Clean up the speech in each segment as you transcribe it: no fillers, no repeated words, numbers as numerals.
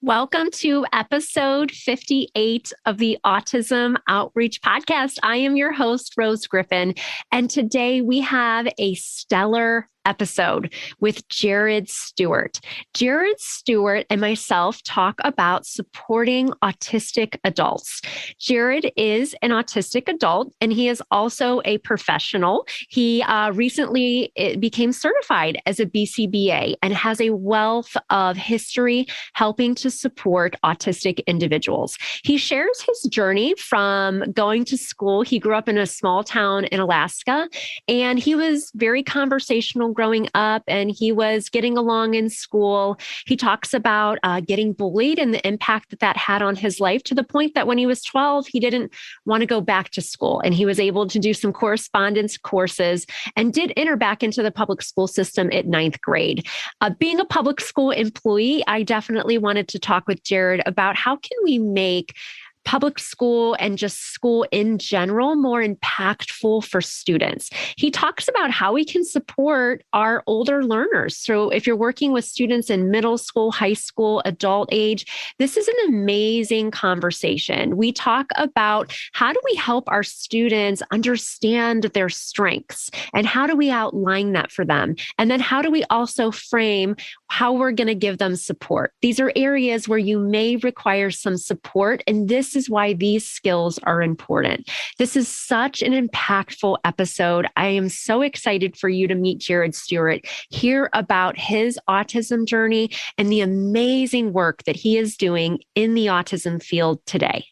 Welcome to episode 58 of the Autism Outreach Podcast. I am your host, Rose Griffin, and today we have a stellar episode with Jared Stewart. Jared Stewart and myself talk about supporting autistic adults. Jared is an autistic adult, and he is also a professional. He recently became certified as a BCBA and has a wealth of history helping to support autistic individuals. He shares his journey from going to school. He grew up in a small town in Alaska, and he was very conversational growing up, and he was getting along in school. He talks about getting bullied and the impact that had on his life, to the point that when he was 12, he didn't want to go back to school, and he was able to do some correspondence courses and did enter back into the public school system at 9th grade. Being a public school employee, I definitely wanted to talk with Jared about how can we make public school and just school in general more impactful for students. He talks about how we can support our older learners. So if you're working with students in middle school, high school, adult age, this is an amazing conversation. We talk about how do we help our students understand their strengths, and how do we outline that for them? And then how do we also frame how we're going to give them support? These are areas where you may require some support, and this is why these skills are important. This is such an impactful episode. I am so excited for you to meet Jared Stewart, hear about his autism journey and the amazing work that he is doing in the autism field today.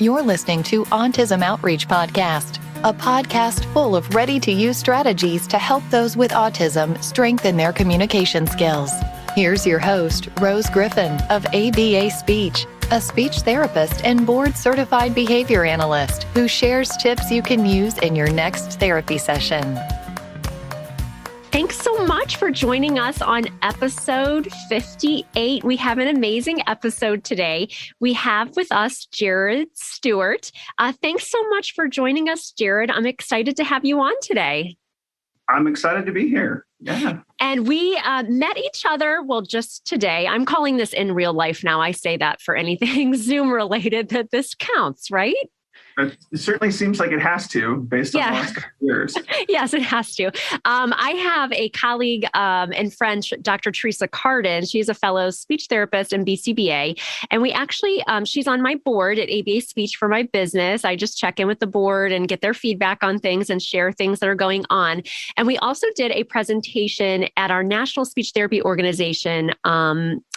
You're listening to Autism Outreach Podcast, a podcast full of ready-to-use strategies to help those with autism strengthen their communication skills. Here's your host, Rose Griffin of ABA Speech, a speech therapist and board-certified behavior analyst who shares tips you can use in your next therapy session. Thanks so much for joining us on episode 58. We have an amazing episode today. We have with us Jared Stewart. Thanks so much for joining us, Jared. I'm excited to have you on today. I'm excited to be here. Yeah. And we met each other, well, just today. I'm calling this in real life now. I say that for anything Zoom related, that this counts, right? It certainly seems like it has to, based on the last couple of years. Yes, it has to. I have a colleague and friend, Dr. Teresa Cardin. She's a fellow speech therapist in BCBA. And we actually, she's on my board at ABA Speech for my business. I just check in with the board and get their feedback on things and share things that are going on. And we also did a presentation at our National Speech Therapy Organization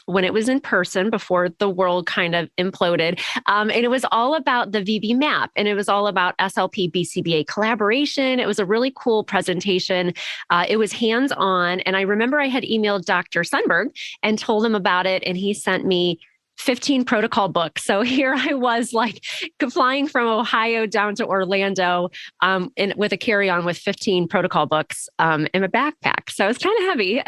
when it was in person before the world kind of imploded. And it was all about the VB map, and it was all about SLP BCBA collaboration. It was a really cool presentation. It was hands-on. And I remember I had emailed Dr. Sundberg and told him about it, and he sent me 15 protocol books. So here I was, like, flying from Ohio down to Orlando with a carry-on with 15 protocol books in a backpack. So it's kind of heavy.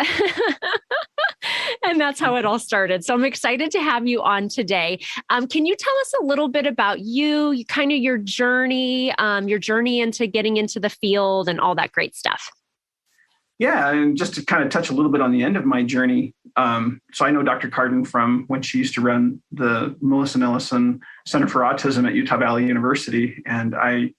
And that's how it all started. So I'm excited to have you on today. Can you tell us a little bit about you, kind of your journey into getting into the field and all that great stuff? Yeah, and just to kind of touch a little bit on the end of my journey. So I know Dr. Cardin from when she used to run the Melissa Nellison Center for Autism at Utah Valley University. And I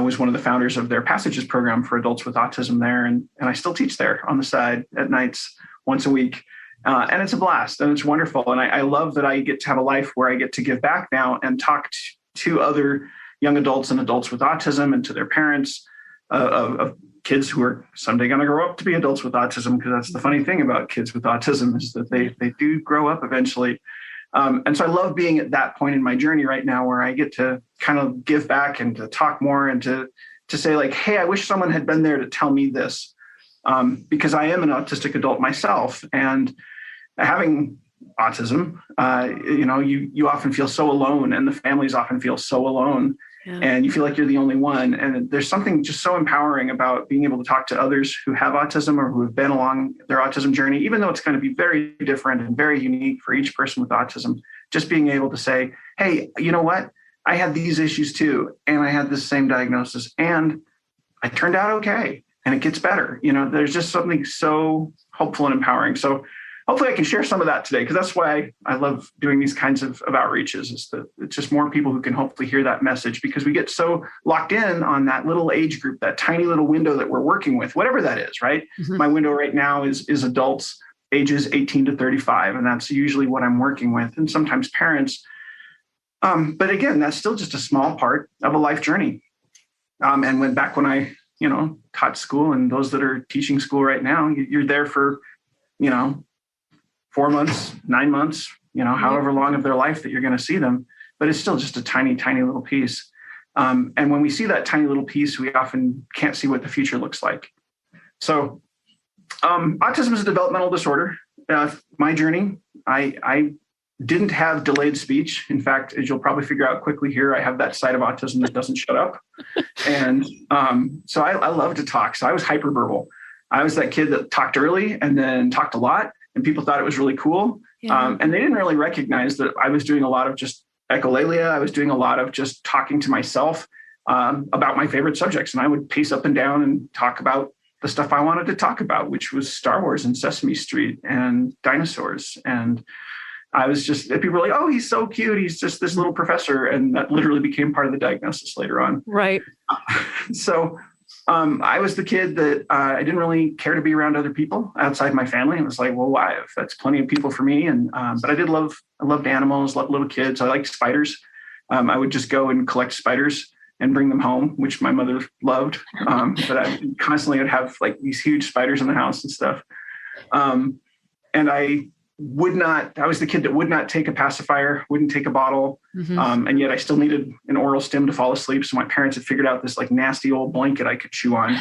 was one of the founders of their Passages program for adults with autism there. And I still teach there on the side at nights once a week. And it's a blast and it's wonderful. And I love that I get to have a life where I get to give back now and talk to other young adults and adults with autism and to their parents of kids who are someday going to grow up to be adults with autism, because that's the funny thing about kids with autism is that they do grow up eventually. And so I love being at that point in my journey right now where I get to kind of give back and to talk more and to say, like, hey, I wish someone had been there to tell me this. Because I am an autistic adult myself, and having autism, you often feel so alone, and the families often feel so alone, and you feel like you're the only one. And there's something just so empowering about being able to talk to others who have autism or who have been along their autism journey, even though it's going to be very different and very unique for each person with autism. Just being able to say, hey, you know what? I had these issues too, and I had this same diagnosis, and I turned out okay. And it gets better. There's just something so hopeful and empowering. So hopefully I can share some of that today, because that's why I love doing these kinds of outreaches, is that it's just more people who can hopefully hear that message, because we get so locked in on that little age group, that tiny little window that we're working with, whatever that is, right? Mm-hmm. My window right now is adults ages 18 to 35, and that's usually what I'm working with, and sometimes parents. But again, that's still just a small part of a life journey. And when I, taught school, and those that are teaching school right now, you're there for, 4 months, 9 months, however long of their life that you're going to see them, but it's still just a tiny, tiny little piece. And when we see that tiny little piece, we often can't see what the future looks like. So autism is a developmental disorder. My journey, I didn't have delayed speech. In fact, as you'll probably figure out quickly here, I have that side of autism that doesn't shut up. And so I love to talk. So I was hyperverbal. I was that kid that talked early and then talked a lot, and people thought it was really cool. Yeah. And they didn't really recognize that I was doing a lot of just echolalia. I was doing a lot of just talking to myself about my favorite subjects. And I would pace up and down and talk about the stuff I wanted to talk about, which was Star Wars and Sesame Street and dinosaurs. And I was just, people were like, oh, he's so cute. He's just this little professor. And that literally became part of the diagnosis later on. Right. So I was the kid that I didn't really care to be around other people outside my family. And it was like, well, why? If that's plenty of people for me. And but I loved animals, loved little kids. I liked spiders. I would just go and collect spiders and bring them home, which my mother loved. But I constantly would have like these huge spiders in the house and stuff. And I was the kid that would not take a pacifier, wouldn't take a bottle. Mm-hmm. And yet I still needed an oral stim to fall asleep. So my parents had figured out this like nasty old blanket I could chew on.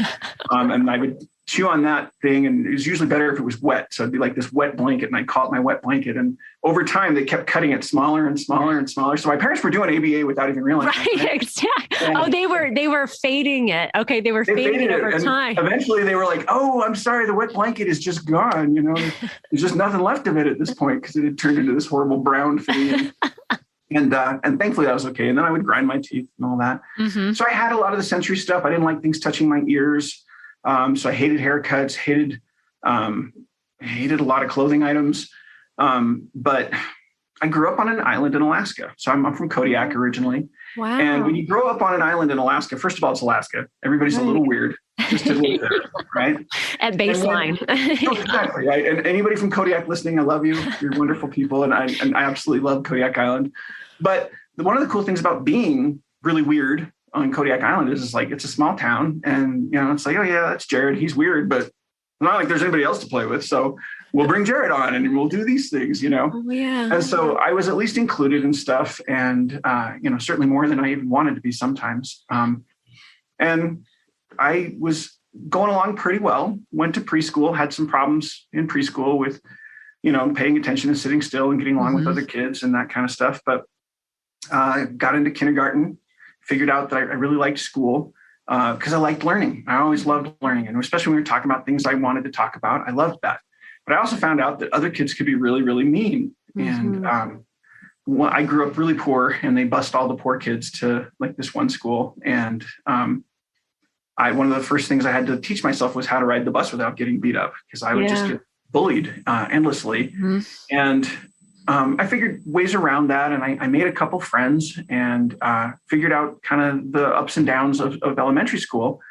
And I would chew on that thing. And it was usually better if it was wet. So it'd be like this wet blanket, and I'd call it my wet blanket. And over time, they kept cutting it smaller and smaller and smaller. So my parents were doing ABA without even realizing. Right, exactly. Oh, they were fading it. Okay, they fading it over time. Eventually, they were like, "Oh, I'm sorry, the wet blanket is just gone. There's just nothing left of it at this point, because it had turned into this horrible brown thing." And thankfully that was okay. And then I would grind my teeth and all that. Mm-hmm. So I had a lot of the sensory stuff. I didn't like things touching my ears. So I hated haircuts, hated a lot of clothing items. But I grew up on an island in Alaska. So I'm from Kodiak originally. Wow. And when you grow up on an island in Alaska, first of all, it's Alaska. Everybody's a little weird just to live there, right? At baseline. Exactly, right? And anybody from Kodiak listening, I love you. You're wonderful people. And I absolutely love Kodiak Island. But one of the cool things about being really weird on Kodiak Island is like, it's a small town, and it's like, oh yeah, that's Jared. He's weird, but not like there's anybody else to play with. So we'll bring Jared on and we'll do these things, Oh, yeah. And so I was at least included in stuff, and certainly more than I even wanted to be sometimes. And I was going along pretty well. Went to preschool, had some problems in preschool with, paying attention and sitting still and getting along with other kids and that kind of stuff. But got into kindergarten. Figured out that I really liked school because I liked learning. I always loved learning. And especially when we were talking about things I wanted to talk about, I loved that. But I also found out that other kids could be really, really mean. Mm-hmm. And I grew up really poor, and they bused all the poor kids to like this one school. And one of the first things I had to teach myself was how to ride the bus without getting beat up, because I would just get bullied endlessly. Mm-hmm. And I figured ways around that, and I made a couple friends and figured out kind of the ups and downs of elementary school.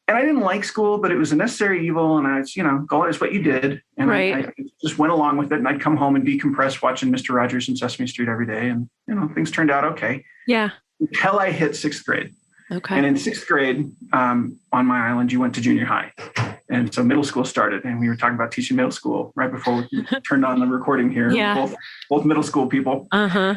And I didn't like school, but it was a necessary evil, and I was, go, it's what you did. And right. I just went along with it, and I'd come home and decompress watching Mr. Rogers and Sesame Street every day, and things turned out okay. Yeah. Until I hit 6th grade. Okay. And in 6th grade, on my island, you went to junior high. And so middle school started, and we were talking about teaching middle school right before we turned on the recording here. Yeah. Both middle school people. Uh-huh.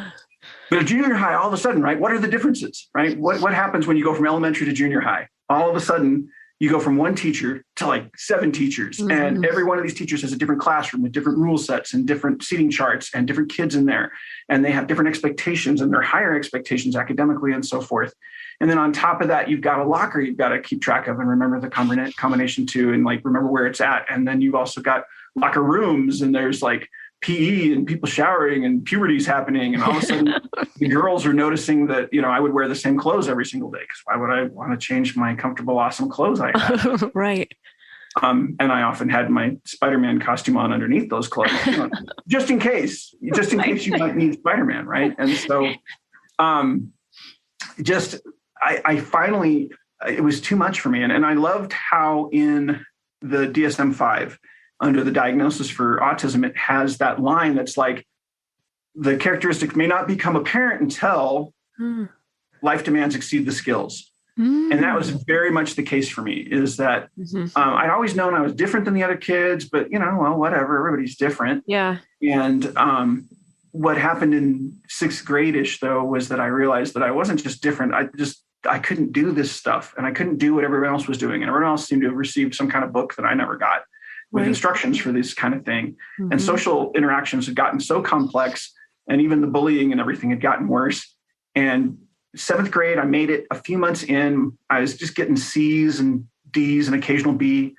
But at junior high, all of a sudden, right, what are the differences, right? What happens when you go from elementary to junior high? All of a sudden, you go from one teacher to like 7 teachers. Mm-hmm. And every one of these teachers has a different classroom with different rule sets and different seating charts and different kids in there. And they have different expectations, and they're higher expectations academically and so forth. And then on top of that, you've got a locker you've got to keep track of and remember the combination to, and like remember where it's at. And then you've also got locker rooms, and there's like PE and people showering and puberty's happening. And all of a sudden the girls are noticing that, I would wear the same clothes every single day, because why would I want to change my comfortable, awesome clothes I have? Right. And I often had my Spider-Man costume on underneath those clothes, just in case you might need Spider-Man, right? And so I finally, it was too much for me. And I loved how in the DSM-5, under the diagnosis for autism, it has that line that's like, the characteristics may not become apparent until life demands exceed the skills. And that was very much the case for me, is that I'd always known I was different than the other kids, but, well, whatever, everybody's different. Yeah. And what happened in sixth grade-ish, though, was that I realized that I wasn't just different. I couldn't do this stuff, and I couldn't do what everyone else was doing. And everyone else seemed to have received some kind of book that I never got with instructions for this kind of thing. And social interactions had gotten so complex, and even the bullying and everything had gotten worse. And seventh grade, I made it a few months in. I was just getting C's and D's and occasional B,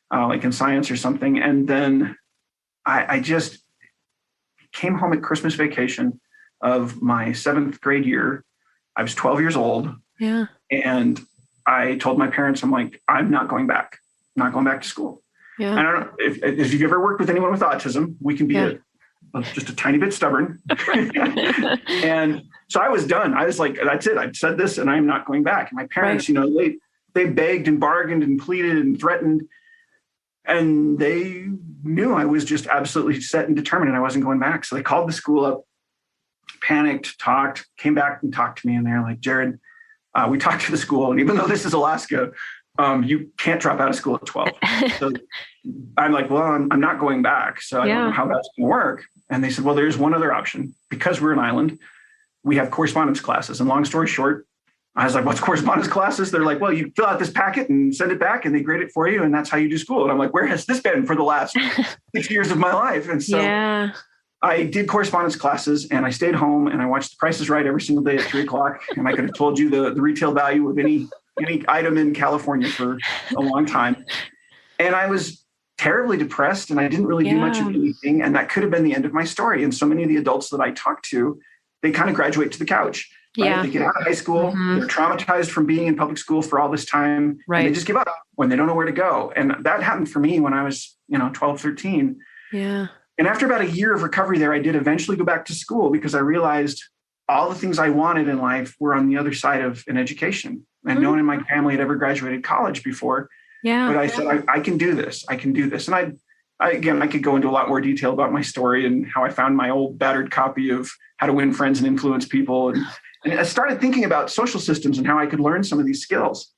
like in science or something. And then I just came home at Christmas vacation of my seventh grade year. I was 12 years old. Yeah. And I told my parents, I'm like, I'm not going back. I'm not going back to school. Yeah. And I don't know if you've ever worked with anyone with autism, we can be just a tiny bit stubborn. And so I was done. I was like, that's it. I've said this and I'm not going back. And my parents, they begged and bargained and pleaded and threatened. And they knew I was just absolutely set and determined and I wasn't going back. So they called the school up, panicked, talked, came back and talked to me. And they're like, Jared, we talked to the school. And even though this is Alaska, you can't drop out of school at 12. So I'm like, well, I'm not going back. So I don't know how that's going to work. And they said, well, there's one other option. Because we're an island, we have correspondence classes. And long story short, I was like, what's correspondence classes? They're like, well, you fill out this packet and send it back and they grade it for you. And that's how you do school. And I'm like, where has this been for the last 6 years of my life? And so I did correspondence classes and I stayed home and I watched The Price is Right every single day at 3:00. And I could have told you the retail value of any item in California for a long time. And I was terribly depressed and I didn't really do much of anything. And that could have been the end of my story. And so many of the adults that I talked to, they kind of graduate to the couch. Right? Yeah. They get out of high school. They're traumatized from being in public school for all this time. Right. And they just give up when they don't know where to go. And that happened for me when I was, 12, 13. Yeah. And after about a year of recovery there, I did eventually go back to school because I realized all the things I wanted in life were on the other side of an education. And no one in my family had ever graduated college before. Yeah. But I said, I can do this. I can do this. And I could go into a lot more detail about my story and how I found my old battered copy of How to Win Friends and Influence People. And I started thinking about social systems and how I could learn some of these skills.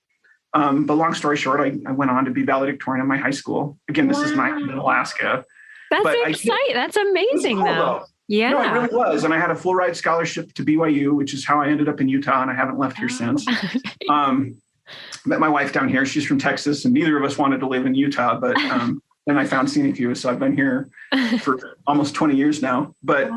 But long story short, I went on to be valedictorian in my high school. Again, this is in Alaska. That's exciting. That's amazing, though. Yeah. No, it really was. And I had a full ride scholarship to BYU, which is how I ended up in Utah. And I haven't left here since. Met my wife down here. She's from Texas and neither of us wanted to live in Utah, but then I found Scenic View. So I've been here for almost 20 years now, but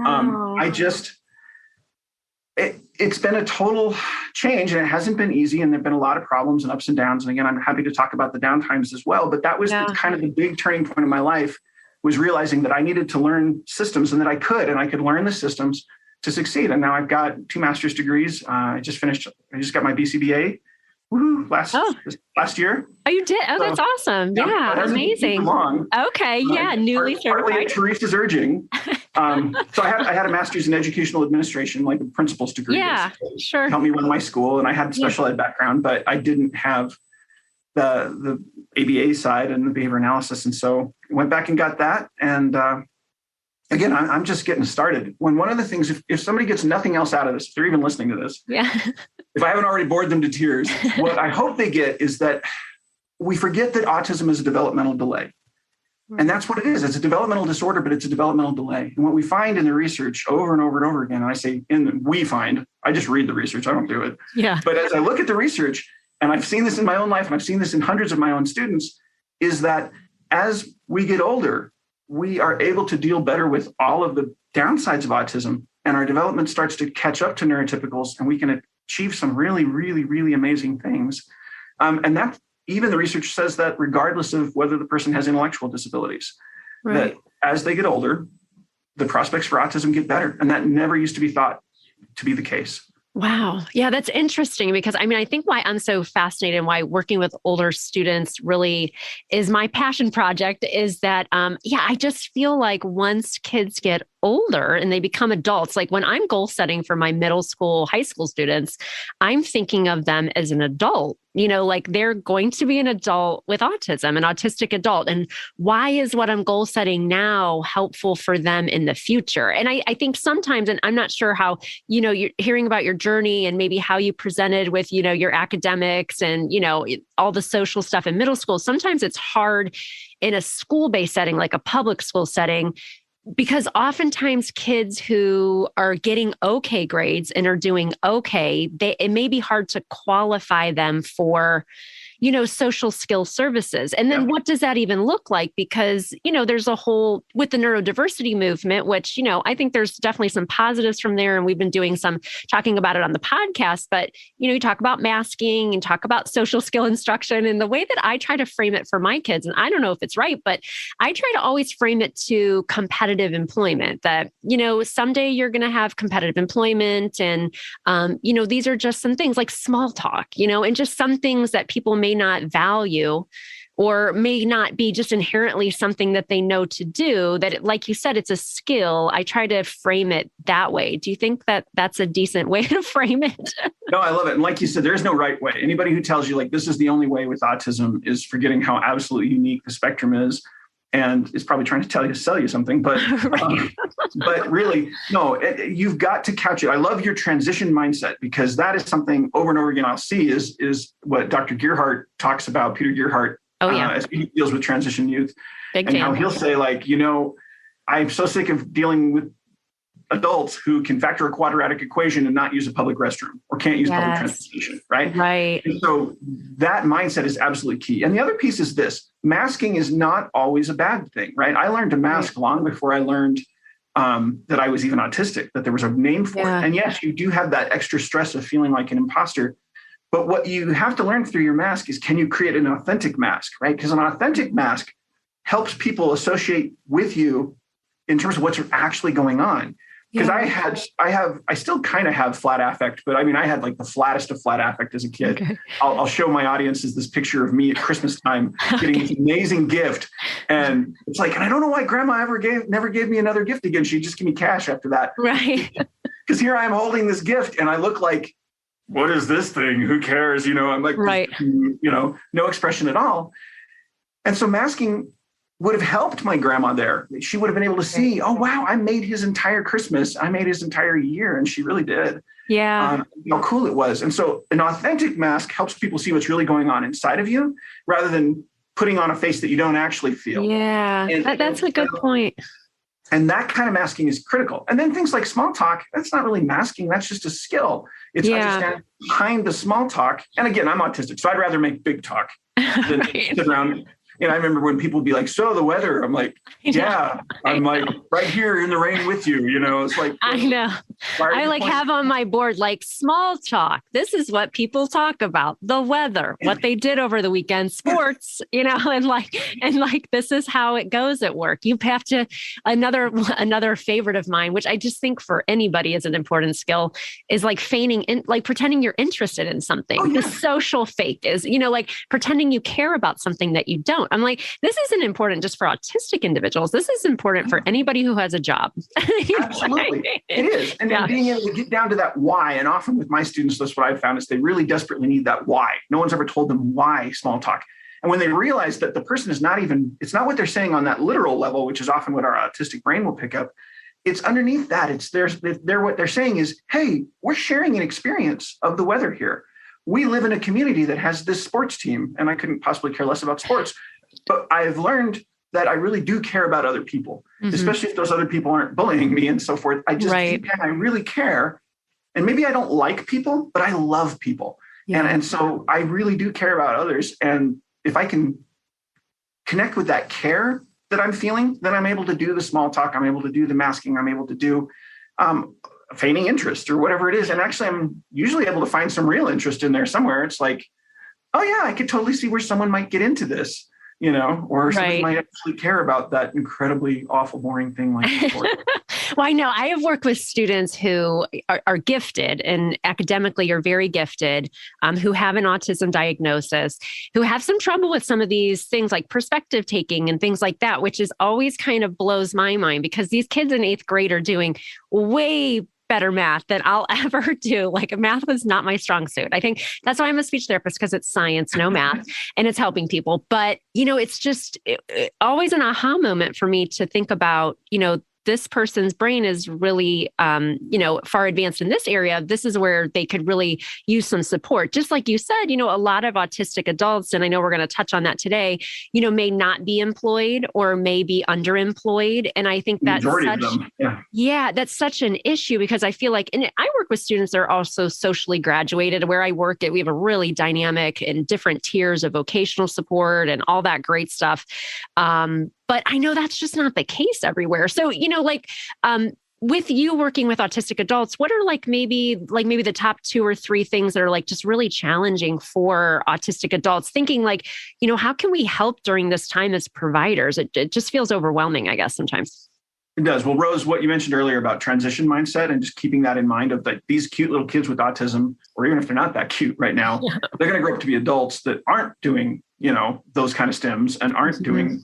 it's been a total change and it hasn't been easy. And there've been a lot of problems and ups and downs. And again, I'm happy to talk about the downtimes as well, but that was kind of the big turning point in my life, was realizing that I needed to learn systems and that I could learn the systems to succeed. And now I've got 2 master's degrees. I just got my BCBA last year. Oh, you did? Oh, that's awesome. Yeah, amazing. Okay. Yeah. Newly certified. Partly at Teresa's urging. So I had a master's in educational administration, like a principal's degree. Yeah, sure. Helped me run my school. And I had special ed background, but I didn't have the ABA side and the behavior analysis. And so I went back and got that. And again, I'm just getting started. One of the things, if somebody gets nothing else out of this, if they're even listening to this, if I haven't already bored them to tears, what I hope they get is that we forget that autism is a developmental delay. And that's what it is. It's a developmental disorder, but it's a developmental delay. And what we find in the research over and over and over again, and I say I just read the research, I don't do it. Yeah. But as I look at the research, and I've seen this in my own life, and I've seen this in hundreds of my own students, is that as we get older, we are able to deal better with all of the downsides of autism, and our development starts to catch up to neurotypicals, and we can achieve some really, really, really amazing things. And that even the research says that regardless of whether the person has intellectual disabilities, that as they get older, the prospects for autism get better. And that never used to be thought to be the case. Wow. Yeah, that's interesting because I think why I'm so fascinated and why working with older students really is my passion project is that, I just feel like once kids get older and they become adults, like when I'm goal setting for my middle school, high school students, I'm thinking of them as an adult. Like they're going to be an adult with autism, an autistic adult. And why is what I'm goal setting now helpful for them in the future? And I think sometimes, and I'm not sure how, you're hearing about your journey and maybe how you presented with, your academics and, all the social stuff in middle school. Sometimes it's hard in a school-based setting, like a public school setting, because oftentimes kids who are getting okay grades and are doing okay, it may be hard to qualify them for, social skill services. And then what does that even look like? Because, there's a whole, with the neurodiversity movement, which, I think there's definitely some positives from there. And we've been doing some talking about it on the podcast, but, you talk about masking and talk about social skill instruction. And the way that I try to frame it for my kids, and I don't know if it's right, but I try to always frame it to competitive employment that, someday you're going to have competitive employment. And, these are just some things like small talk, and just some things that people may not value or may not be just inherently something that they know to do, that, like you said, it's a skill. I try to frame it that way. Do you think that that's a decent way to frame it? No, I love it. And like you said, there's no right way. Anybody who tells you like this is the only way with autism is forgetting how absolutely unique the spectrum is. And is probably trying to sell you something, but but really, no, you've got to couch it. I love your transition mindset because that is something over and over again I'll see is what Dr. Gearhart talks about, Peter Gearhart, as he deals with transition youth. Big and fan. How he'll say like, I'm so sick of dealing with adults who can factor a quadratic equation and not use a public restroom or can't use public transportation, right? Right. And so that mindset is absolutely key. And the other piece is this: masking is not always a bad thing, right? I learned to mask long before I learned that I was even autistic, that there was a name for it. And yes, you do have that extra stress of feeling like an imposter. But what you have to learn through your mask is, can you create an authentic mask, right? Because an authentic mask helps people associate with you in terms of what's actually going on. Because I still kind of have flat affect, but I had like the flattest of flat affect as a kid. Okay. I'll show my audiences this picture of me at Christmas time getting this amazing gift. And it's like, and I don't know why grandma never gave me another gift again. She'd just give me cash after that. Right. Because here I am holding this gift and I look like, what is this thing? Who cares? I'm like, right. No expression at all. And so masking would have helped my grandma there. She would have been able to see, oh, wow, I made his entire Christmas. I made his entire year. And she really did. Yeah. How cool it was. And so an authentic mask helps people see what's really going on inside of you rather than putting on a face that you don't actually feel. Yeah, that's a good point. And that kind of masking is critical. And then things like small talk, that's not really masking. That's just a skill. It's understanding behind the small talk. And again, I'm autistic, so I'd rather make big talk than sit around. And I remember when people would be like, so the weather, I'm like, I'm like right here in the rain with you. It's like, I know. I like have on my board, like small talk. This is what people talk about, the weather, what they did over the weekend, sports, and this is how it goes at work. You have to, another favorite of mine, which I just think for anybody is an important skill, is like feigning, like pretending you're interested in something. Oh, yeah. The social fake is, like pretending you care about something that you don't. I'm like, this isn't important just for autistic individuals. This is important for anybody who has a job. Absolutely. It is. And then being able to get down to that why. And often with my students, that's what I've found is they really desperately need that why. No one's ever told them why small talk. And when they realize that the person is it's not what they're saying on that literal level, which is often what our autistic brain will pick up. It's underneath that. What they're saying is, hey, we're sharing an experience of the weather here. We live in a community that has this sports team, and I couldn't possibly care less about sports. But I've learned that I really do care about other people, especially if those other people aren't bullying me and so forth. I just, I really care. And maybe I don't like people, but I love people. Yeah. And so I really do care about others. And if I can connect with that care that I'm feeling, then I'm able to do the small talk. I'm able to do the masking. I'm able to do feigning interest or whatever it is. And actually, I'm usually able to find some real interest in there somewhere. It's like, oh yeah, I could totally see where someone might get into this. Or somebody might actually care about that incredibly awful, boring thing like sport. Well, I know I have worked with students who are gifted and academically are very gifted, who have an autism diagnosis, who have some trouble with some of these things like perspective taking and things like that, which is always kind of blows my mind because these kids in 8th grade are doing way better math than I'll ever do. Like math was not my strong suit. I think that's why I'm a speech therapist, because it's science, no math, and it's helping people. But, it's just always an aha moment for me to think about, this person's brain is really, far advanced in this area. This is where they could really use some support. Just like you said, a lot of autistic adults, and I know we're going to touch on that today, may not be employed or may be underemployed. And I think that's that's such an issue because I feel like, and I work with students that are also socially graduated. Where I work at, we have a really dynamic and different tiers of vocational support and all that great stuff. But I know that's just not the case everywhere. So, with you working with autistic adults, what are maybe the top 2 or 3 things that are just really challenging for autistic adults? Thinking how can we help during this time as providers? It just feels overwhelming, I guess, sometimes. It does. Well, Rose, what you mentioned earlier about transition mindset and just keeping that in mind of these cute little kids with autism, or even if they're not that cute right now, they're going to grow up to be adults that aren't doing, those kind of stems and aren't doing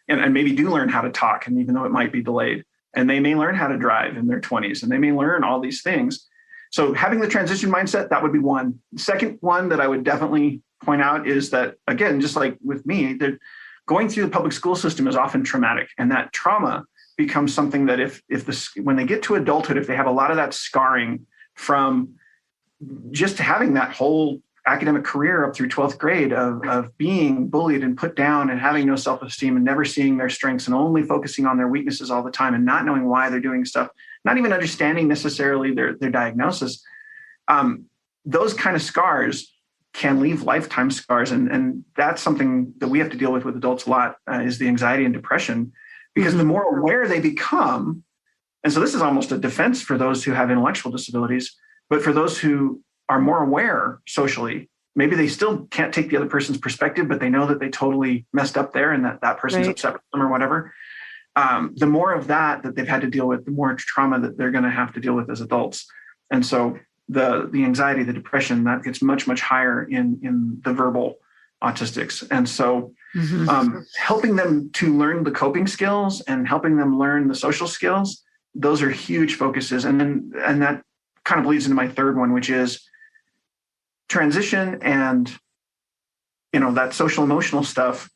and maybe do learn how to talk, and even though it might be delayed, and they may learn how to drive in their 20s, and they may learn all these things. So having the transition mindset, that would be one. Second one that I would definitely point out is that, again, just like with me, that going through the public school system is often traumatic, and that trauma becomes something that when they get to adulthood, if they have a lot of that scarring from just having that whole academic career up through 12th grade of being bullied and put down and having no self-esteem and never seeing their strengths and only focusing on their weaknesses all the time and not knowing why they're doing stuff, not even understanding necessarily their diagnosis. Those kind of scars can leave lifetime scars. And that's something that we have to deal with adults a lot, is the anxiety and depression, because the more aware they become, and so this is almost a defense for those who have intellectual disabilities, but for those who are more aware socially, maybe they still can't take the other person's perspective, but they know that they totally messed up there and that person's upset with them or whatever. The more of that they've had to deal with, the more trauma that they're going to have to deal with as adults. And so the anxiety, the depression, that gets much, much higher in the verbal autistics. And so helping them to learn the coping skills and helping them learn the social skills, those are huge focuses. And that kind of leads into my third one, which is transition and, that social emotional stuff.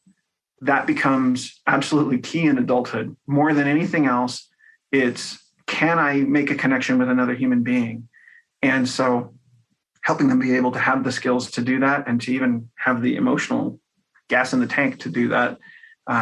That becomes absolutely key in adulthood. More than anything else, it's, can I make a connection with another human being? And so helping them be able to have the skills to do that and to even have the emotional gas in the tank to do that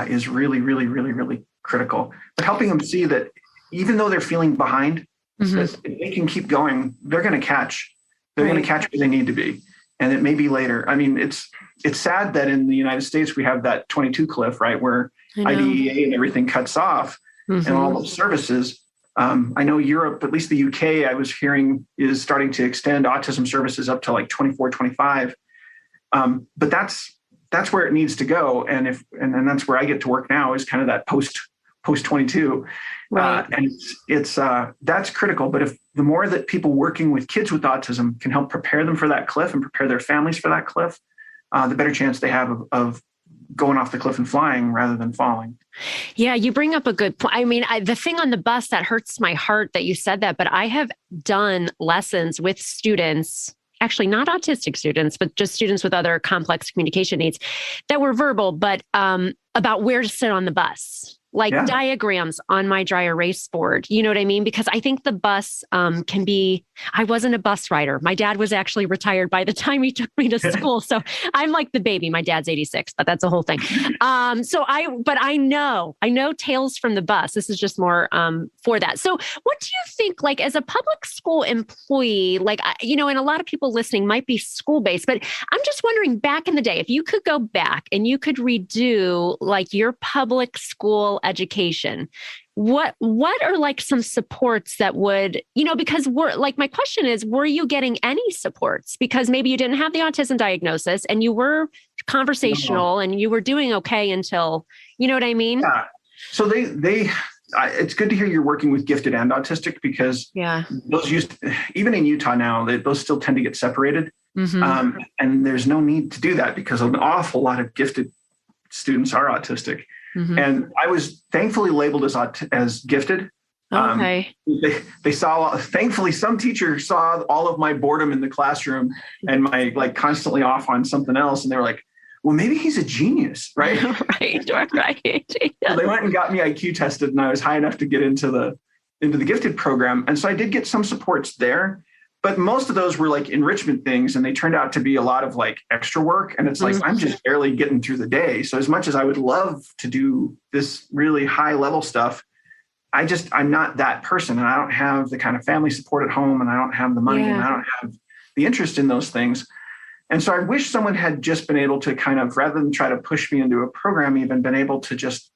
is really, really, really, really critical. But helping them see that even though they're feeling behind, that if they can keep going, they're going to catch. They're going to catch where they need to be. And it may be later. I mean, it's sad that in the United States, we have that 22 cliff, right, where IDEA and everything cuts off and all those services. I know Europe, at least the UK, I was hearing, is starting to extend autism services up to like 24, 25. But that's where it needs to go. And that's where I get to work now, is kind of that post 22. Right. And it's that's critical. But if the more that people working with kids with autism can help prepare them for that cliff and prepare their families for that cliff, the better chance they have of going off the cliff and flying rather than falling. Yeah, you bring up a good point. I mean, the thing on the bus that hurts my heart that you said that, but I have done lessons with students, actually not autistic students, but just students with other complex communication needs that were verbal, but about where to sit on the bus. Diagrams on my dry erase board. You know what I mean? Because I think the bus can be, I wasn't a bus rider. My dad was actually retired by the time he took me to school. So I'm like the baby. My dad's 86, but that's a whole thing. But I know tales from the bus. This is just more for that. So what do you think, like as a public school employee, and a lot of people listening might be school-based, but I'm just wondering, back in the day, if you could go back and you could redo like your public school education, what are like some supports that would, because my question is, were you getting any supports? Because maybe you didn't have the autism diagnosis and you were conversational and you were doing okay until, you know what I mean? Yeah. So they it's good to hear you're working with gifted and autistic, because those even in Utah now, those still tend to get separated. Mm-hmm. And there's no need to do that because an awful lot of gifted students are autistic. Mm-hmm. And I was thankfully labeled as gifted. Okay. They saw, thankfully, some teacher saw all of my boredom in the classroom and my constantly off on something else. And they were like, well, maybe he's a genius, right? Right. So they went and got me IQ tested, and I was high enough to get into the gifted program. And so I did get some supports there, but most of those were enrichment things, and they turned out to be a lot of extra work. And it's I'm just barely getting through the day. So as much as I would love to do this really high level stuff, I'm not that person, and I don't have the kind of family support at home, and I don't have the money, and I don't have the interest in those things. And so I wish someone had just been able to kind of, rather than try to push me into a program, even been able to just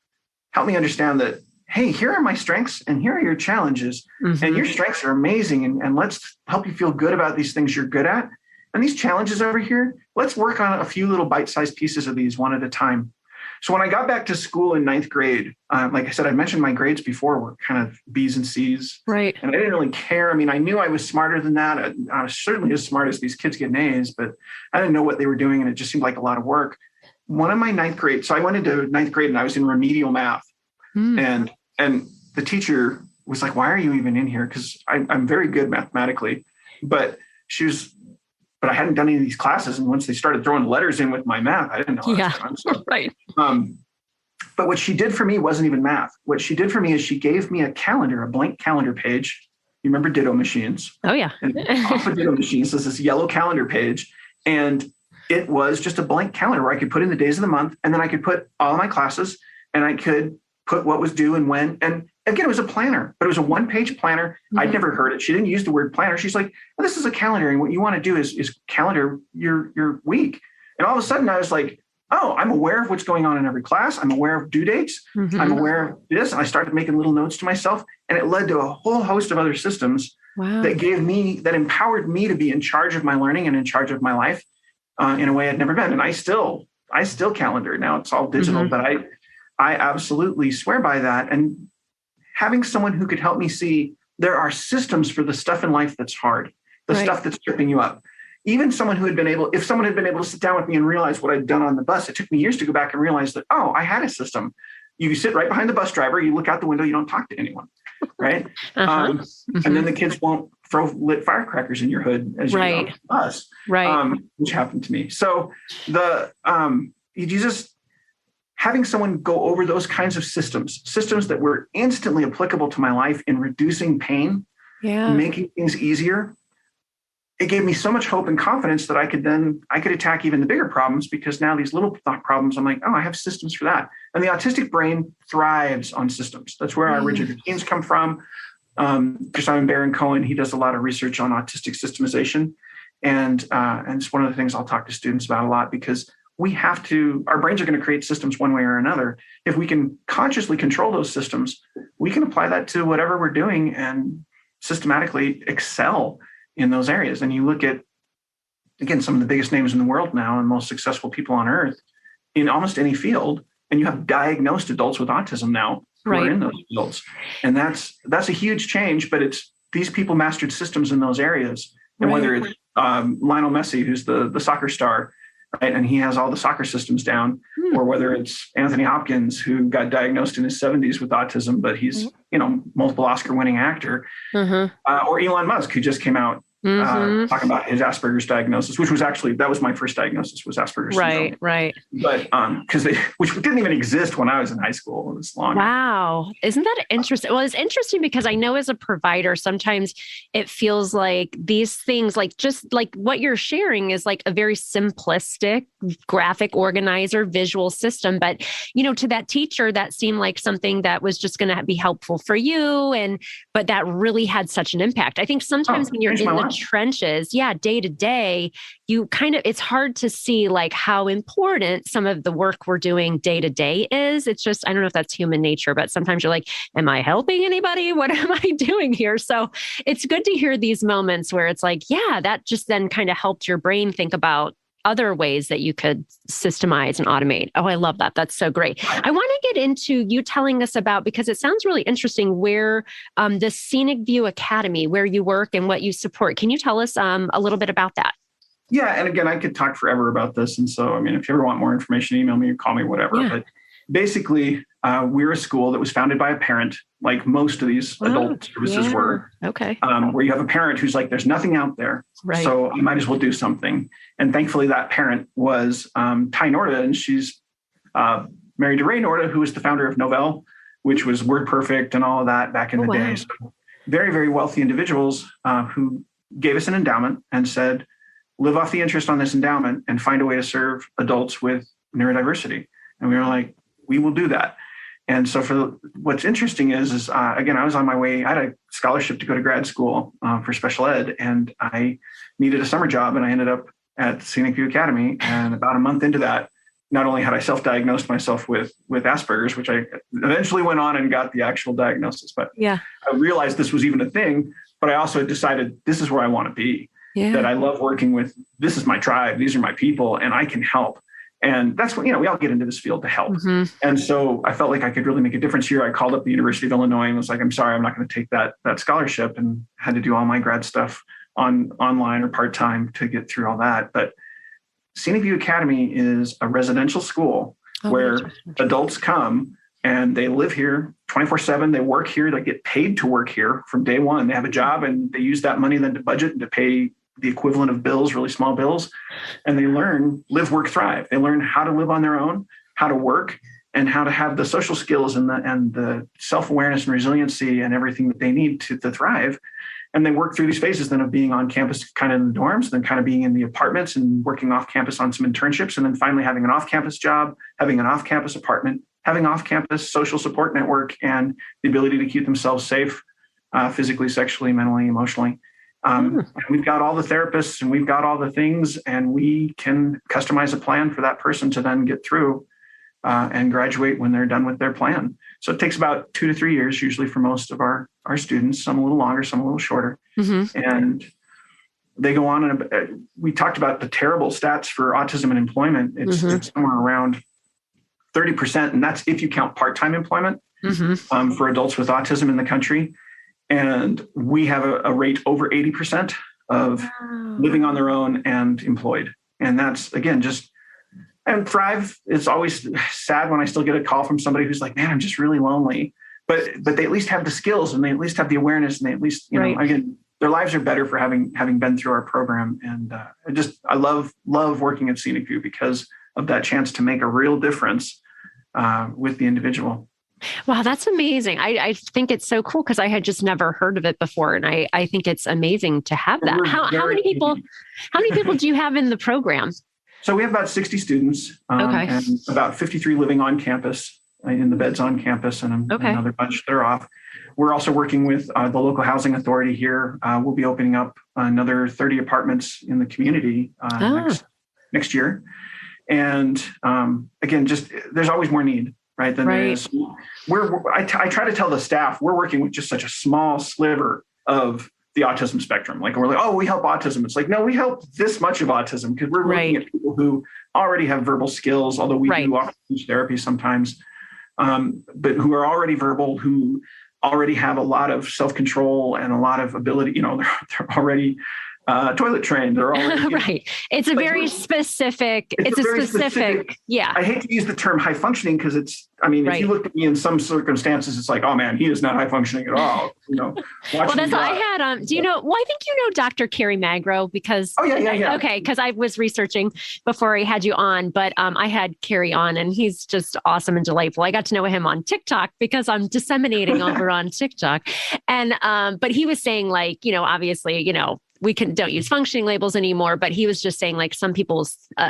help me understand that, hey, here are my strengths and here are your challenges. Mm-hmm. And your strengths are amazing. And let's help you feel good about these things you're good at. And these challenges over here, let's work on a few little bite-sized pieces of these one at a time. So when I got back to school in ninth grade, like I said, I mentioned my grades before were kind of B's and C's. Right. And I didn't really care. I mean, I knew I was smarter than that. I was certainly as smart as these kids getting A's, but I didn't know what they were doing. And it just seemed like a lot of work. One of my ninth grade, so I went into ninth grade and I was in remedial math. And the teacher was like, why are you even in here? Because I'm very good mathematically. But I hadn't done any of these classes. And once they started throwing letters in with my math, I didn't know. Right. But what she did for me wasn't even math. What she did for me is she gave me a calendar, a blank calendar page. You remember ditto machines? Oh, yeah. And off of ditto machines, there's this yellow calendar page. And it was just a blank calendar where I could put in the days of the month. And then I could put all of my classes, and I could put what was due and when. And again, it was a planner, but it was a one-page planner. Mm-hmm. I'd never heard it. She didn't use the word planner. She's like, well, this is a calendar, and what you want to do is calendar your week. And all of a sudden I was like, oh, I'm aware of what's going on in every class. I'm aware of due dates. Mm-hmm. I'm aware of this. And I started making little notes to myself, and it led to a whole host of other systems that empowered me to be in charge of my learning and in charge of my life in a way I'd never been. And I still calendar. Now it's all digital, mm-hmm. but I absolutely swear by that. And having someone who could help me see there are systems for the stuff in life that's hard, the stuff that's tripping you up. Even someone who if someone had been able to sit down with me and realize what I'd done on the bus, it took me years to go back and realize that, oh, I had a system. You sit right behind the bus driver, you look out the window, you don't talk to anyone, right? Uh-huh. Mm-hmm. And then the kids won't throw lit firecrackers in your hood as you go on the bus, which happened to me. So having someone go over those kinds of systems that were instantly applicable to my life in reducing pain, making things easier, it gave me so much hope and confidence that I could attack even the bigger problems, because now these little problems, I'm like, oh, I have systems for that. And the autistic brain thrives on systems. That's where our rigid routines come from. Simon Baron-Cohen, he does a lot of research on autistic systemization. And it's one of the things I'll talk to students about a lot, because our brains are going to create systems one way or another. If we can consciously control those systems, we can apply that to whatever we're doing and systematically excel in those areas. And you look at, again, some of the biggest names in the world now and most successful people on earth in almost any field, and you have diagnosed adults with autism now who are in those fields. And that's a huge change, but it's these people mastered systems in those areas. And whether it's Lionel Messi, who's the soccer star, right, and he has all the soccer systems down, or whether it's Anthony Hopkins, who got diagnosed in his 70s with autism, but he's multiple Oscar-winning actor, or Elon Musk, who just came out talking about his Asperger's diagnosis, which was that was my first diagnosis, was Asperger's syndrome. Right. But which didn't even exist when I was in high school. It was long. Wow. Isn't that interesting? Well, it's interesting because I know as a provider, sometimes it feels like these things, just like what you're sharing is like a very simplistic graphic organizer, visual system. But, to that teacher, that seemed like something that was just going to be helpful for you. But that really had such an impact. I think sometimes when you're in the trenches, day to day, it's hard to see how important some of the work we're doing day to day is. It's just, I don't know if that's human nature, but sometimes you're like, am I helping anybody? What am I doing here? So it's good to hear these moments where it's like, that just then kind of helped your brain think about, other ways that you could systemize and automate. Oh, I love that. That's so great. I want to get into you telling us about, because it sounds really interesting, where the Scenic View Academy, where you work and what you support. Can you tell us a little bit about that? Yeah. And again, I could talk forever about this. And so, I mean, if you ever want more information, email me or call me, whatever. Yeah. But basically, we're a school that was founded by a parent, like most of these adult services were. Okay. Where you have a parent who's like, there's nothing out there. Right. So I might as well do something. And thankfully, that parent was Ty Norda, and she's married to Ray Norda, who was the founder of Novell, which was WordPerfect and all of that back in the day. So very, very wealthy individuals who gave us an endowment and said, live off the interest on this endowment and find a way to serve adults with neurodiversity. And we were like, we will do that. And so what's interesting is again, I was on my way. I had a scholarship to go to grad school for special ed, and I needed a summer job, and I ended up at Scenic View Academy. And about a month into that, not only had I self-diagnosed myself with Asperger's, which I eventually went on and got the actual diagnosis, but I realized this was even a thing, but I also decided this is where I want to be, that I love working with, this is my tribe, these are my people, and I can help. And that's what, we all get into this field to help. Mm-hmm. And so I felt like I could really make a difference here. I called up the University of Illinois and was like, I'm sorry, I'm not going to take that scholarship, and had to do all my grad stuff online or part-time to get through all that. But Scenic View Academy is a residential school where adults come and they live here 24/7. They work here. They get paid to work here from day one. They have a job, and they use that money then to budget and to pay the equivalent of bills, really small bills. And they learn, live, work, thrive. They learn how to live on their own, how to work, and how to have the social skills and the self-awareness and resiliency and everything that they need to thrive. And they work through these phases then of being on campus, kind of in the dorms, then kind of being in the apartments and working off campus on some internships, and then finally having an off-campus job, having an off-campus apartment, having off-campus social support network, and the ability to keep themselves safe physically, sexually, mentally, emotionally. And we've got all the therapists and we've got all the things, and we can customize a plan for that person to then get through and graduate when they're done with their plan. So it takes about 2 to 3 years, usually for most of our students, some a little longer, some a little shorter. Mm-hmm. And they go on, and we talked about the terrible stats for autism and employment. It's somewhere around 30%. And that's if you count part-time employment for adults with autism in the country. And we have a rate over 80% of living on their own and employed. And that's, again, and Thrive is always sad when I still get a call from somebody who's like, man, I'm just really lonely. But they at least have the skills, and they at least have the awareness, and they at least, you know, again, their lives are better for having been through our program. And I love working at Scenic View because of that chance to make a real difference with the individual. Wow, that's amazing. I think it's so cool because I had just never heard of it before. And I think it's amazing to have that. How many people do you have in the program? So we have about 60 students and about 53 living on campus, in the beds on campus, and another bunch that are off. We're also working with the local housing authority here. We'll be opening up another 30 apartments in the community next year. And again, just there's always more need. Right. Then there is. I try to tell the staff we're working with just such a small sliver of the autism spectrum. Like we're like, oh, we help autism. It's like, no, we help this much of autism because we're looking at people who already have verbal skills, although we do offer speech therapy sometimes, but who are already verbal, who already have a lot of self-control and a lot of ability. You know, they're already toilet trained. They're already It's a very specific. It's a specific. Yeah. I hate to use the term high functioning because if you look at me in some circumstances, it's like, oh man, he is not high functioning at all. You know. Well, that's I had. Do you know? Well, I think you know Dr. Carrie Magro because. Oh yeah. Okay, because I was researching before I had you on, but I had Carrie on, and he's just awesome and delightful. I got to know him on TikTok because I'm disseminating over on TikTok, and but he was saying like, you know, obviously, you know, we don't use functioning labels anymore, but he was just saying like some people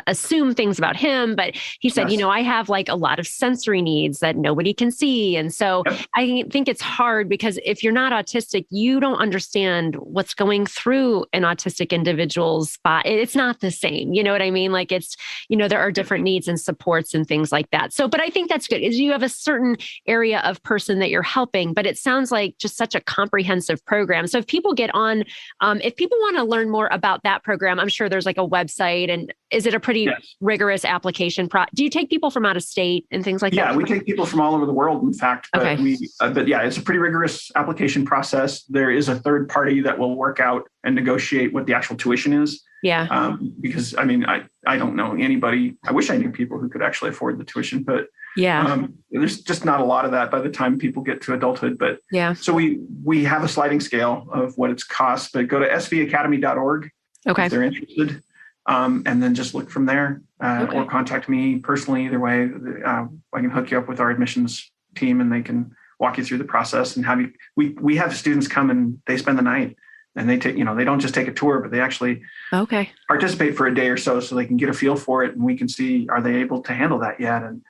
assume things about him, but he said, you know, I have like a lot of sensory needs that nobody can see. And so I think it's hard because if you're not autistic, you don't understand what's going through an autistic individual's body. It's not the same. You know what I mean? Like it's, you know, there are different needs and supports and things like that. So, but I think that's good is you have a certain area of person that you're helping, but it sounds like just such a comprehensive program. So if people get on, if people want to learn more about that program, I'm sure there's like a website, and is it a pretty rigorous application? Do you take people from out of state and things like that? Yeah, we take people from all over the world, in fact. But but yeah, it's a pretty rigorous application process. There is a third party that will work out and negotiate what the actual tuition is. Yeah. Because I mean, I don't know anybody. I wish I knew people who could actually afford the tuition, but there's just not a lot of that by the time people get to adulthood. But so we have a sliding scale of what it's cost, but go to svacademy.org if they're interested. And then just look from there or contact me personally. Either way, I can hook you up with our admissions team and they can walk you through the process and have you. We have students come and they spend the night and they take, they don't just take a tour, but they actually participate for a day or so they can get a feel for it and we can see, are they able to handle that yet? And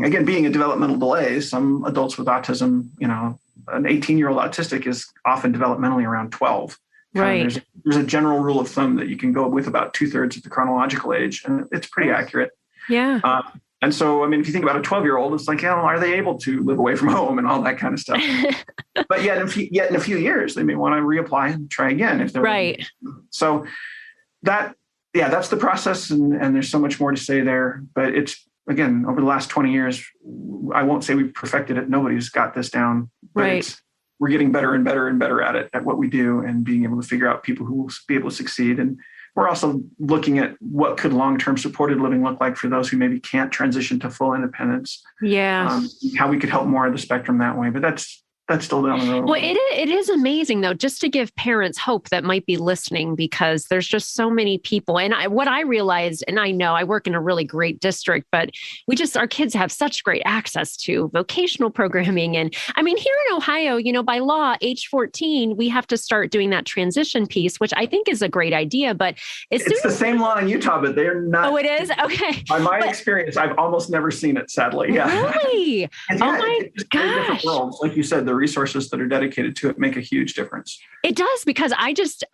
again, being a developmental delay, some adults with autism, an 18-year-old autistic is often developmentally around 12. Right. There's a general rule of thumb that you can go with about 2/3 of the chronological age, and it's pretty accurate. Yeah. And so, I mean, if you think about a 12-year-old, it's like, are they able to live away from home and all that kind of stuff? But yet in a few years, they may want to reapply and try again if they're right. So that's the process, and there's so much more to say there. But it's again over the last 20 years, I won't say we've perfected it. Nobody's got this down. But we're getting better and better and better at it, at what we do, and being able to figure out people who will be able to succeed. And we're also looking at what could long-term supported living look like for those who maybe can't transition to full independence. Yeah. How we could help more of the spectrum that way. But that's still down the road. Well, it is amazing, though, just to give parents hope that might be listening, because there's just so many people. And what I realized, and I know I work in a really great district, but our kids have such great access to vocational programming. And I mean, here in Ohio, by law, age 14, we have to start doing that transition piece, which I think is a great idea. But it's the same law in Utah, but they're not. Oh, it is? Okay. By my experience, I've almost never seen it, sadly. Yeah. Really? Oh my gosh. Different worlds. Like you said, the resources that are dedicated to it make a huge difference. It does, because I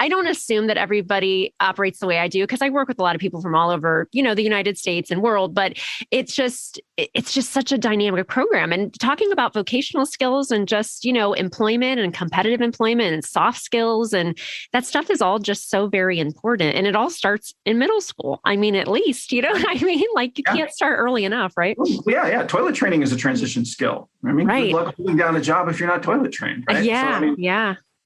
don't assume that everybody operates the way I do, because I work with a lot of people from all over, the United States and world, but it's just such a dynamic program. And talking about vocational skills and just, employment and competitive employment and soft skills, and that stuff is all just so very important. And it all starts in middle school. I mean, at least, what I mean? Like you can't start early enough, right? Yeah. Toilet training is a transition skill. I mean, good luck holding down a job if you're not toilet trained, right?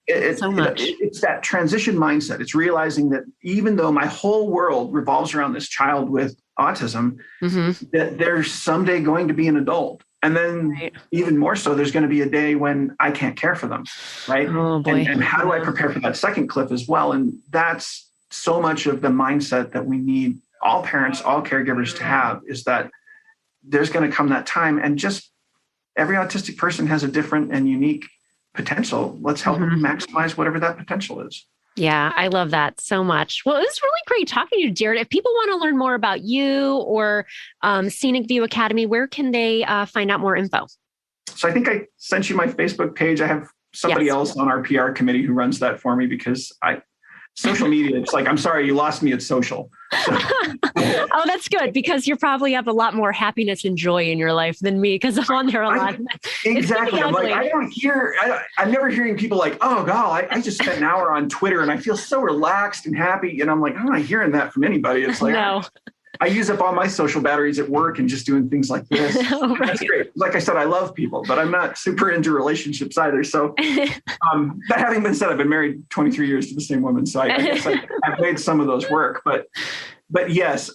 It's so much. It's that transition mindset. It's realizing that even though my whole world revolves around this child with autism, that there's someday going to be an adult. And then even more so, there's going to be a day when I can't care for them, right? Oh, boy. And how do I prepare for that second cliff as well? And that's so much of the mindset that we need all parents, all caregivers to have, is that there's going to come that time, and just every autistic person has a different and unique potential. Let's help them maximize whatever that potential is. Yeah, I love that so much. Well, it was really great talking to you, Jared. If people want to learn more about you or Scenic View Academy, where can they find out more info? So I think I sent you my Facebook page. I have somebody else on our PR committee who runs that for me, because social media, it's like, I'm sorry, you lost me at social. Oh, that's good, because you probably have a lot more happiness and joy in your life than me, because I'm on there a lot. Exactly. I'm like, I'm never hearing people like, oh, God, I just spent an hour on Twitter and I feel so relaxed and happy. And I'm like, I'm not hearing that from anybody. It's like, no. I use up all my social batteries at work and just doing things like this. Right. That's great. Like I said, I love people, but I'm not super into relationships either. So that having been said, I've been married 23 years to the same woman. So I guess I've made some of those work. But yes,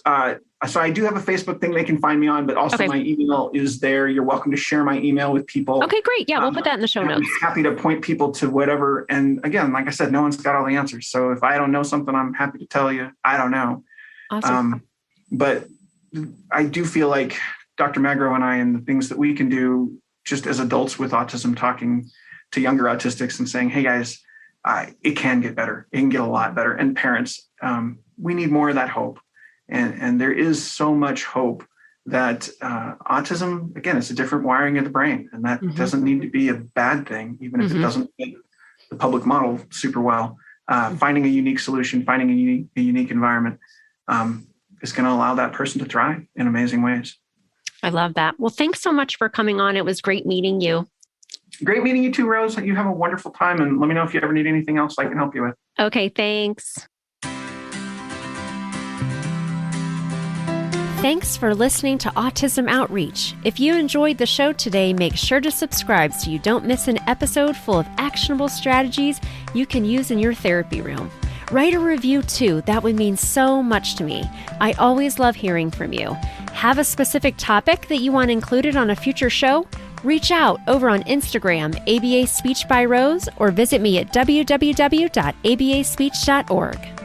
so I do have a Facebook thing they can find me on, but also my email is there. You're welcome to share my email with people. Okay, great. Yeah, we'll put that in the show notes. I'm happy to point people to whatever. And again, like I said, no one's got all the answers. So if I don't know something, I'm happy to tell you I don't know. Awesome. But I do feel like Dr. Magro and I, and the things that we can do just as adults with autism, talking to younger autistics and saying, hey guys, it can get better. It can get a lot better. And parents, we need more of that hope. And there is so much hope that autism, again, it's a different wiring of the brain. And that doesn't need to be a bad thing, even if it doesn't fit the public model super well. Finding a unique solution, finding a unique environment is going to allow that person to thrive in amazing ways. I love that. Well, thanks so much for coming on. It was great meeting you. Great meeting you too, Rose. You have a wonderful time, and let me know if you ever need anything else I can help you with. Okay, thanks. Thanks for listening to Autism Outreach. If you enjoyed the show today, make sure to subscribe so you don't miss an episode full of actionable strategies you can use in your therapy room. Write a review too. That would mean so much to me. I always love hearing from you. Have a specific topic that you want included on a future show? Reach out over on Instagram, ABA Speech by Rose, or visit me at www.abaspeech.org.